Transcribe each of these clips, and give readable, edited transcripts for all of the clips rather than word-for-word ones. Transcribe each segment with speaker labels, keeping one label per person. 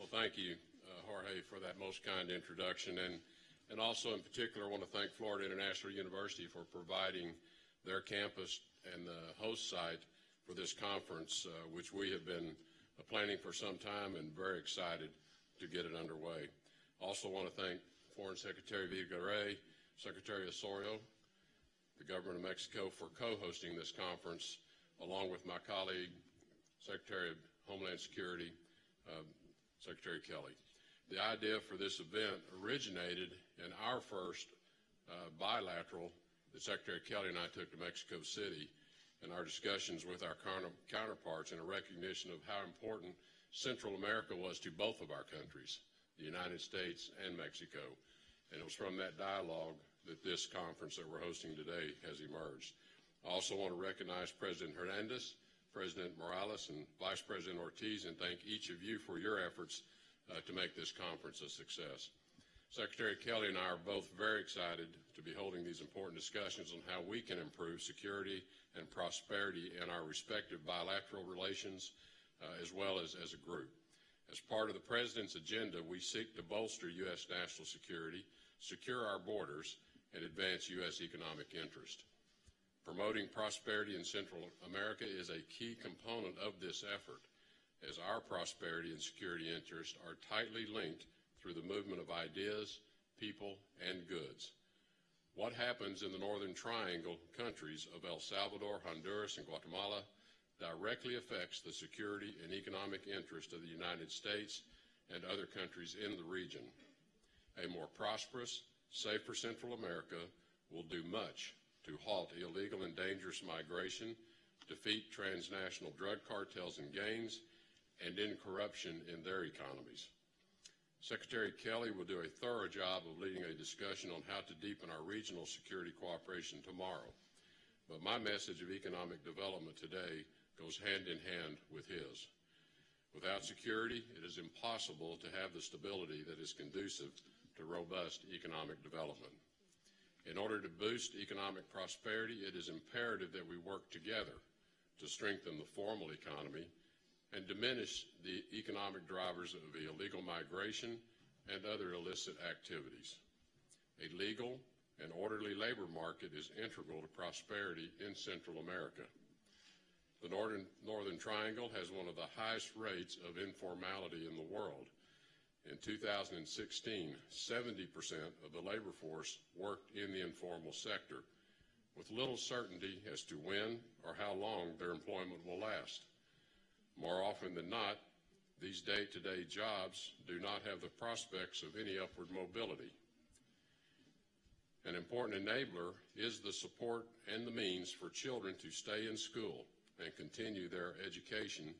Speaker 1: Well, thank you, Jorge, for that most kind introduction. And also, in particular, I want to thank Florida International University for providing their campus and the host site for this conference, which we have been planning for some time and very excited to get it underway. Also want to thank Foreign Secretary Videgaray, Secretary Osorio, the government of Mexico for co-hosting this conference, along with my colleague, Secretary of Homeland Security, Secretary Kelly. The idea for this event originated in our first bilateral that Secretary Kelly and I took to Mexico City in our discussions with our counterparts in a recognition of how important Central America was to both of our countries, the United States and Mexico. And it was from that dialogue that this conference that we're hosting today has emerged. I also want to recognize President Hernandez, President Morales, and Vice President Ortiz, and thank each of you for your efforts to make this conference a success. Secretary Kelly and I are both very excited to be holding these important discussions on how we can improve security and prosperity in our respective bilateral relations as well as a group. As part of the President's agenda, we seek to bolster U.S. national security, secure our borders, and advance U.S. economic interest. Promoting prosperity in Central America is a key component of this effort, as our prosperity and security interests are tightly linked through the movement of ideas, people, and goods. What happens in the Northern Triangle countries of El Salvador, Honduras, and Guatemala directly affects the security and economic interest of the United States and other countries in the region. A more prosperous, safer Central America will do much to halt illegal and dangerous migration, defeat transnational drug cartels and gangs, and end corruption in their economies. Secretary Kelly will do a thorough job of leading a discussion on how to deepen our regional security cooperation tomorrow. But my message of economic development today goes hand in hand with his. Without security, it is impossible to have the stability that is conducive to robust economic development. In order to boost economic prosperity, it is imperative that we work together to strengthen the formal economy and diminish the economic drivers of illegal migration and other illicit activities. A legal and orderly labor market is integral to prosperity in Central America. The Northern Triangle has one of the highest rates of informality in the world. In 2016, 70% of the labor force worked in the informal sector, with little certainty as to when or how long their employment will last. More often than not, these day-to-day jobs do not have the prospects of any upward mobility. An important enabler is the support and the means for children to stay in school and continue their education,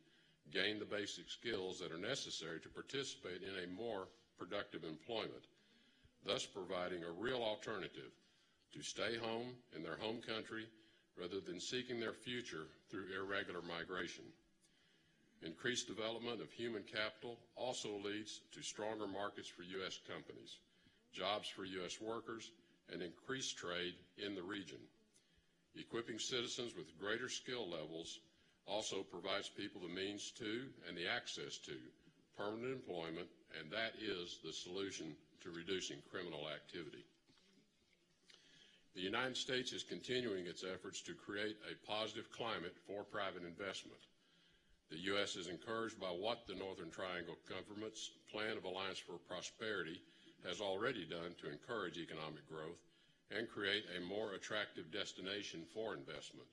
Speaker 1: gain the basic skills that are necessary to participate in a more productive employment, thus providing a real alternative to stay home in their home country rather than seeking their future through irregular migration. Increased development of human capital also leads to stronger markets for U.S. companies, jobs for U.S. workers, and increased trade in the region. Equipping citizens with greater skill levels also provides people the means to and the access to permanent employment, and that is the solution to reducing criminal activity. The United States is continuing its efforts to create a positive climate for private investment. The U.S. is encouraged by what the Northern Triangle government's Plan of Alliance for Prosperity has already done to encourage economic growth and create a more attractive destination for investment.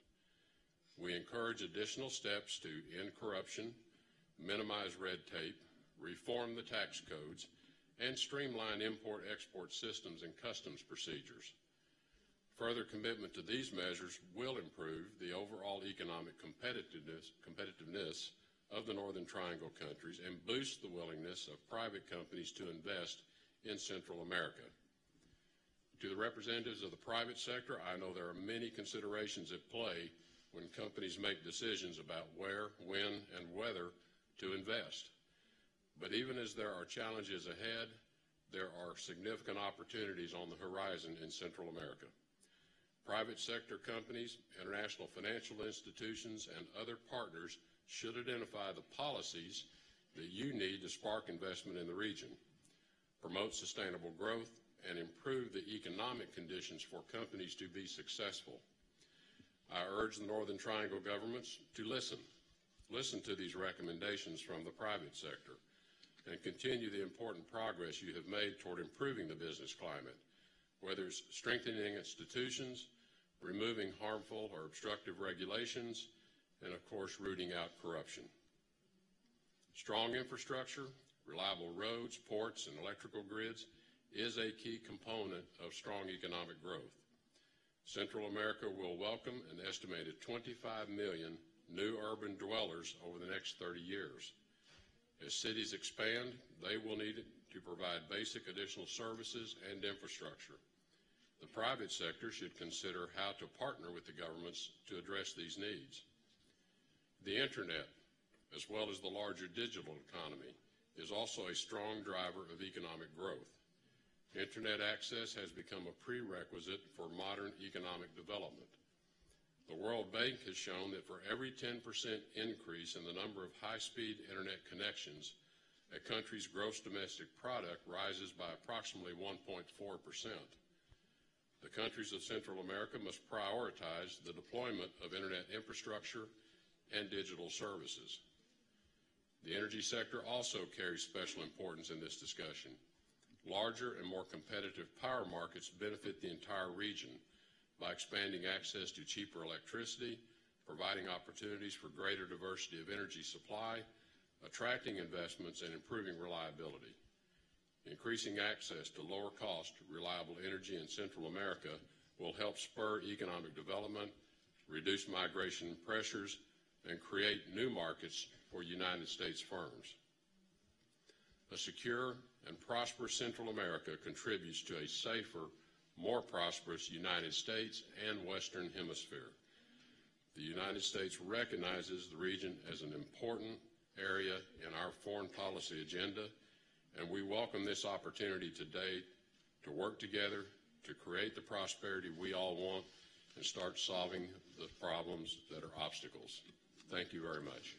Speaker 1: We encourage additional steps to end corruption, minimize red tape, reform the tax codes, and streamline import-export systems and customs procedures. Further commitment to these measures will improve the overall economic competitiveness of the Northern Triangle countries and boost the willingness of private companies to invest in Central America. To the representatives of the private sector, I know there are many considerations at play when companies make decisions about where, when, and whether to invest. But even as there are challenges ahead, there are significant opportunities on the horizon in Central America. Private sector companies, international financial institutions, and other partners should identify the policies that you need to spark investment in the region, promote sustainable growth, and improve the economic conditions for companies to be successful. I urge the Northern Triangle governments to listen to these recommendations from the private sector, and continue the important progress you have made toward improving the business climate, whether it's strengthening institutions, removing harmful or obstructive regulations, and of course, rooting out corruption. Strong infrastructure, reliable roads, ports, and electrical grids is a key component of strong economic growth. Central America will welcome an estimated 25 million new urban dwellers over the next 30 years. As cities expand, they will need to provide basic additional services and infrastructure. The private sector should consider how to partner with the governments to address these needs. The Internet, as well as the larger digital economy, is also a strong driver of economic growth. Internet access has become a prerequisite for modern economic development. The World Bank has shown that for every 10% increase in the number of high-speed Internet connections, a country's gross domestic product rises by approximately 1.4%. The countries of Central America must prioritize the deployment of Internet infrastructure and digital services. The energy sector also carries special importance in this discussion. Larger and more competitive power markets benefit the entire region by expanding access to cheaper electricity, providing opportunities for greater diversity of energy supply, attracting investments, and improving reliability. Increasing access to lower-cost, reliable energy in Central America will help spur economic development, reduce migration pressures, and create new markets for United States firms. A secure and prosperous Central America contributes to a safer, more prosperous United States and Western Hemisphere. The United States recognizes the region as an important area in our foreign policy agenda, and we welcome this opportunity today to work together to create the prosperity we all want and start solving the problems that are obstacles. Thank you very much.